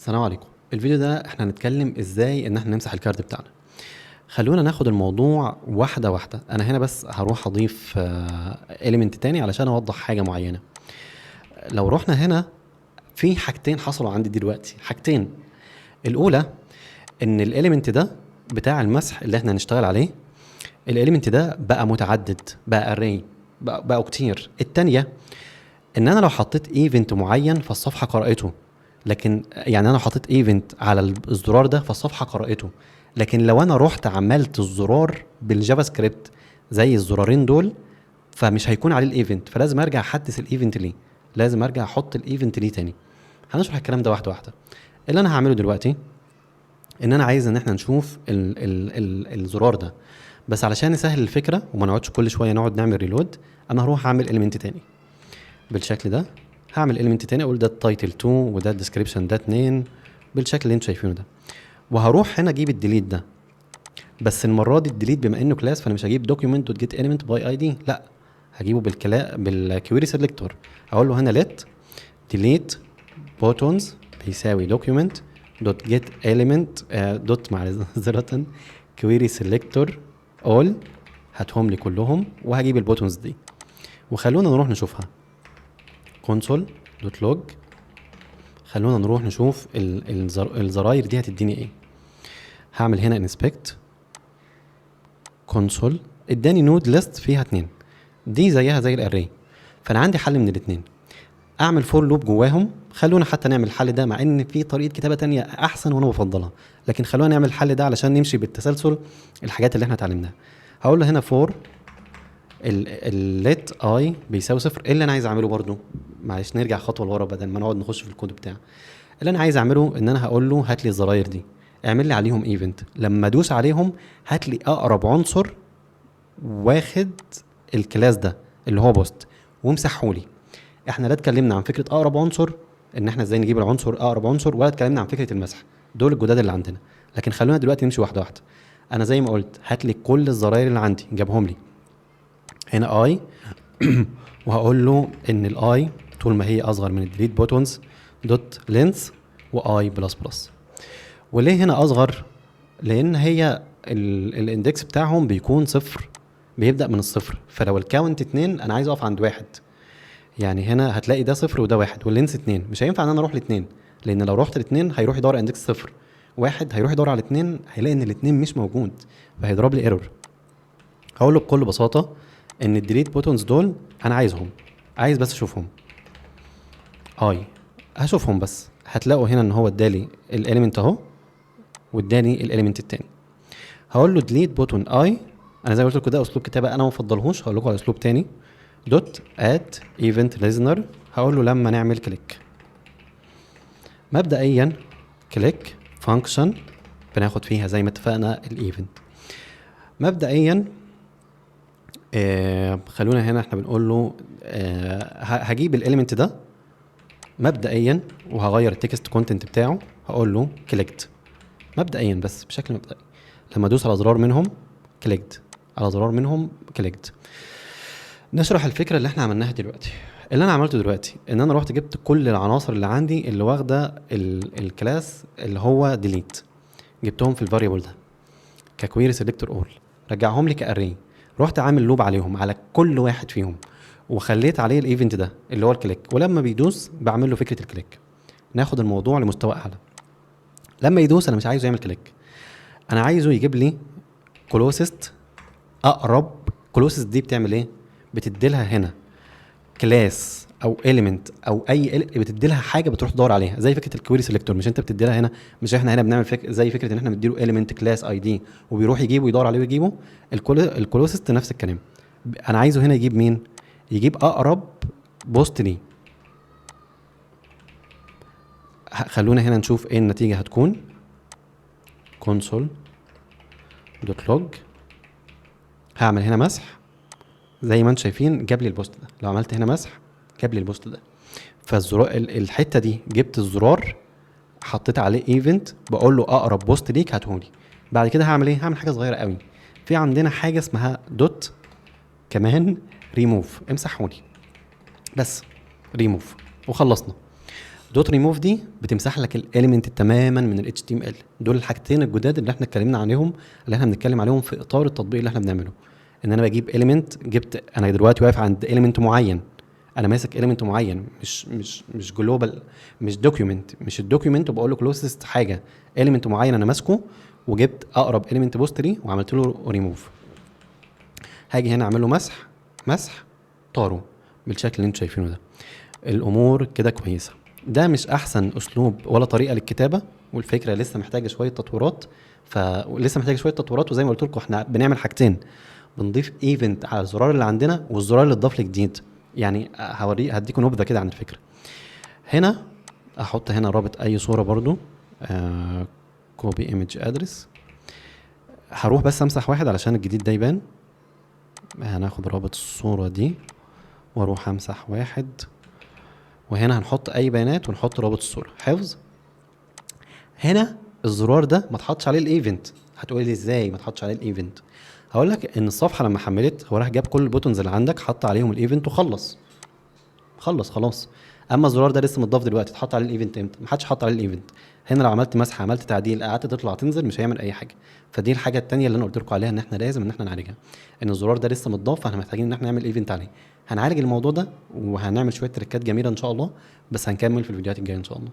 السلام عليكم. الفيديو ده احنا هنتكلم ازاي ان احنا نمسح الكارت بتاعنا. خلونا ناخد الموضوع واحدة واحدة. انا هنا بس هروح اضيف element تاني علشان اوضح حاجة معينة. لو رحنا هنا في حاجتين حصلوا عندي دلوقتي، حاجتين. الاولى ان الاليمنت ده بتاع المسح اللي احنا هنشتغل عليه، الاليمنت ده بقى متعدد، بقى array، بقى كتير. التانية ان انا لو حطيت ايفنت معين فالصفحه قرأته، لكن يعني انا حطيت ايفنت على الزرار ده فالصفحه قرأته، لكن لو انا رحت عملت الزرار بالجافا سكريبت زي الزرارين دول فمش هيكون عليه الايفنت، فلازم ارجع احدث الايفنت ليه، لازم ارجع احط الايفنت ليه تاني. هنشرح الكلام ده واحده واحده. اللي انا هعمله دلوقتي ان انا عايز ان احنا نشوف الزرار ده، بس علشان نسهل الفكره وما نقعدش كل شويه نقعد نعمل ريلود، انا هروح اعمل اليمنت تاني بالشكل ده. هعمل element تاني اقول ده التايتل 2 وده الديسكريبشن ده 2 بالشكل اللي انتوا شايفينه ده. وهروح هنا اجيب الديليت ده، بس المره دي الديليت بما انه كلاس فانا مش هجيب document دوت get element by id، لا هجيبه بالكويري سيلكتور. هقول له هنا let delete buttons بيساوي document دوت get element دوت معذره query selector all، هاتهم لي كلهم وهجيب البوتونز دي. وخلونا نروح نشوفها console.log. خلونا نروح نشوف الزراير دي هتديني ايه. هعمل هنا inspect console، اداني نود ليست فيها 2، دي زيها زي الاري، فانا عندي حل من الاثنين. اعمل فور لوب جواهم. خلونا حتى نعمل الحل ده مع ان في طريقه كتابه تانية احسن وانا بفضلها، لكن خلونا نعمل الحل ده علشان نمشي بالتسلسل الحاجات اللي احنا اتعلمناها. هقول له هنا فور الليت اي بيساوي 0. ايه اللي انا عايز اعمله برضو؟ معلش نرجع خطوه لورا بدل ما نقعد نخش في الكود بتاعه. اللي انا عايز اعمله ان انا هقول له هات لي الزراير دي، اعمل لي عليهم ايفنت، لما ادوس عليهم هات لي اقرب عنصر واخد الكلاس ده اللي هو بوست وامسحه لي. احنا لا اتكلمنا عن فكره اقرب عنصر ان احنا ازاي نجيب العنصر اقرب عنصر، ولا اتكلمنا عن فكره المسح. دول الجداد اللي عندنا، لكن خلونا دلوقتي نمشي واحده واحده. انا زي ما قلت هات لي كل الزراير اللي عندي، جابهم لي هنا اي وهقول له ان الاي طول ما هي اصغر من الديليت بوتونز دوت لينث واي بلس بلس. وليه هنا اصغر؟ لان هي الاندكس بتاعهم بيكون صفر، بيبدا من الصفر، فلو الكاونت 2 انا عايز اقف عند واحد. يعني هنا هتلاقي ده صفر وده واحد واللينس 2، مش هينفع ان انا اروح ل2، لان لو رحت ل2 هيروح يدور على اندكس صفر. واحد هيروح يدور على 2 هيلاقي ان ال2 مش موجود فهيضرب لي ايرور. هقول له بكل بساطه ان الديليت بوتونز دول انا عايزهم، عايز بس اشوفهم. اي هشوفهم بس. هتلاقوا هنا ان هو ادالي الاليمنت اهو واداني الاليمنت التاني. هقول له ديليت بوتون اي. انا زي ما قلت لكم ده اسلوب كتابه انا ما بفضلهوش، هقول لكم على اسلوب تاني. دوت اد ايفنت ليزنر، هقول له لما نعمل كليك مبدئيا كليك فانكشن بناخد فيها زي ما اتفقنا الايفنت مبدئيا. خلونا هنا احنا بنقول له هجيب الاليمنت ده مبدئيا وهغير التكست كونتنت بتاعه. هقول له كليكت مبدئيا بس بشكل مبدئي، لما ادوس على زرار منهم كليكت، على زرار منهم كليكت. نشرح الفكره اللي احنا عملناها دلوقتي. اللي انا عملته دلوقتي ان انا رحت جبت كل العناصر اللي عندي اللي واخده الكلاس اللي هو ديليت، جبتهم في الفاريبل ده ككويري سيلكتور اول، رجعهم لي كاري. رحت عامل لوب عليهم على كل واحد فيهم وخليت عليه الايفنت ده اللي هو الكليك، ولما بيدوس بعمل له فكره الكليك. ناخد الموضوع لمستوى اعلى. لما يدوس انا مش عايزه يعمل كليك، انا عايزه يجيب لي كلوسست، اقرب. كلوسست دي بتعمل ايه؟ بتديلها هنا كلاس او اليمنت او بتدي لها حاجه بتروح تدور عليها زي فكره الكويري سيلكتور. مش انت بتدي لها هنا، مش احنا هنا بنعمل زي فكره ان احنا بنديله اليمنت كلاس اي دي وبيروح يجيبه يدور عليه ويجيبه. الكلوسست نفس الكلام. انا عايزه هنا يجيب مين؟ يجيب اقرب بوست ليه. خلونا هنا نشوف ايه النتيجه هتكون. console.log هعمل هنا مسح زي ما انتم شايفين جاب لي البوست ده. لو عملت هنا مسح جاب لي البوست ده. فالزرار الحته دي جبت الزرار حطيت عليه ايفنت بقول له اقرب بوست ليك هاتهولي. بعد كده هعمل ايه؟ هعمل حاجه صغيره قوي. في عندنا حاجه اسمها دوت كمان ريموف، امسحهولي بس ريموف وخلصنا. دوت ريموف دي بتمسح لك الاليمنت تماما من ال HTML. دول الحاجتين الجداد اللي احنا اتكلمنا عليهم، اللي احنا بنتكلم عليهم في اطار التطبيق اللي احنا بنعمله. ان انا بجيب element، انا دلوقتي واقف عند element معين، انا ماسك element معين، مش جلوبال، مش دوكيومنت، مش الدوكيومنت وبقول له كلوزست حاجه، element معين انا ماسكه، وجبت اقرب element بوستري وعملت له ريموف. هاجي هنا اعمل له مسح طاره بالشكل اللي انتوا شايفينه ده. الامور كده كويسه. ده مش احسن اسلوب ولا طريقه للكتابه، والفكره لسه محتاجه شويه تطويرات، وزي ما قلت لكم احنا بنعمل حاجتين، بنضيف ايفنت على الزرار اللي عندنا والزرار اللي اتضاف لي جديد. يعني هديكم نبذه كده عن الفكره. هنا احط هنا رابط اي صوره برضو، كوبي ايمج ادرس. هروح بس امسح واحد علشان الجديد ده يبان. هناخد رابط الصوره دي واروح امسح واحد، وهنا هنحط اي بيانات ونحط رابط الصوره حفظ. هنا الزرار ده ما تحطش عليه الايفنت. هتقولي لي ازاي ما تحطش عليه الايفنت؟ هقول لك ان الصفحه لما حملت هو راح جاب كل البوتنز اللي عندك، حط عليهم الايفنت وخلص. خلاص. اما الزرار ده لسه متضاف دلوقتي، تحط عليه الايفنت امتى؟ ما حدش حط عليه الايفنت. هنا لو عملت مسح، عملت تعديل، قعدت تطلع تنزل، مش هيعمل اي حاجه. فدي الحاجه الثانيه اللي انا قلت لكم عليها، ان احنا لازم ان احنا نعالجها، ان الزرار ده لسه متضاف، فاحنا محتاجين ان احنا نعمل ايفنت عليه. هنعالج الموضوع ده وهنعمل شويه تريكات جميله ان شاء الله، بس هنكمل في الفيديوهات الجايه ان شاء الله.